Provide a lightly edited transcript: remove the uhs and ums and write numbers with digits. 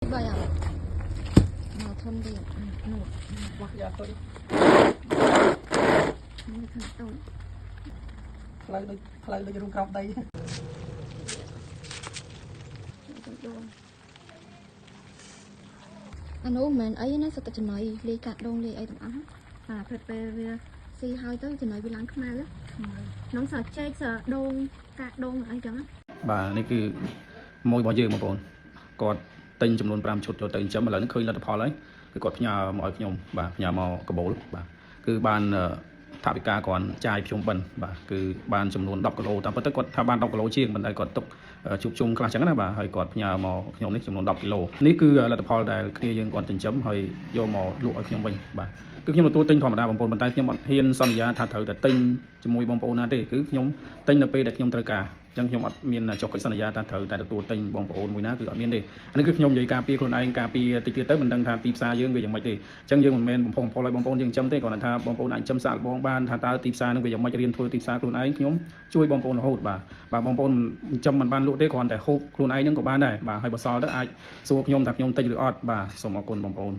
Bây giờ màu thơm đẹp nổi quá dạ tôi thơm tôi lại được rung cọc đây anh uống mình ấy nó sẽ tự nói ly cạn đông ly ấy tụi ăn và phải về si hai tới tự nói bị lắng không ai đó nóng sợ chết sợ đông cạn đông ấy chẳng បាទនេះគឺមួយរបស់យើងបងប្អូនគាត់ទិញចំនួន5ឈុតយកទៅចិញ្ចឹមឥឡូវនេះឃើញលទ្ធផលហើយគឺគាត់ផ្ញើមកឲ្យខ្ញុំបាទផ្ញើមកកបូលបាទគឺបានថាវិការគាត់ចាយភ្ជុំបិណ្ឌបាទគឺបានចំនួន10គីឡូតាមពិតទៅគាត់ថាបាន10គីឡូជាងប៉ុន្តែគាត់ទុកជុំជុំខ្លះចឹងណាបាទហើយគាត់ផ្ញើមកខ្ញុំនេះចំនួន10គីឡូនេះគឺលទ្ធផលដែលគ្នាយើងគាត់ចិញ្ចឹមហើយយកមកលក់ឲ្យខ្ញុំវិញបាទគឺខ្ញុំទទួលទិញធម្មតាបងប្អូនប៉ុន្តែខ្ញុំអត់ហ៊ានសន្យាថាត្រូវតែទិញជាមួយបងប្អូនណាទេគឺខ្ញុំទិញនៅពេលដែលខ្ញុំត្រូវការ ចឹងខ្ញុំអត់មានចុះកិច្ចសន្យាថាត្រូវតែទទួលទិញបងប្អូនមួយណាគឺអត់មានទេអានេះគឺខ្ញុំនិយាយការពារខ្លួនឯងការពារតិចទៀតទៅមិនដឹងថាទីផ្សារយើងវាយ៉ាងម៉េចទេចឹងយើងមិនមែនបំផុសបំផុលឲ្យបងប្អូនយើងចិញ្ចឹមទេគ្រាន់តែថាបងប្អូនអាចចិញ្ចឹមសាកល្បងបានថាតើទីផ្សារនឹងវាយ៉ាងម៉េចរៀនធ្វើទីផ្សារខ្លួនឯងខ្ញុំជួយបងប្អូនរហូតបាទបងប្អូនចិញ្ចឹមមិនបានលក់ទេគ្រាន់តែហូបខ្លួនឯងនឹងក៏បានដែរបាទហើយបើសល់ទៅអាចសួរខ្ញុំថាខ្ញុំទិញឬអត់បាទសូមអរគុណបងប្អូន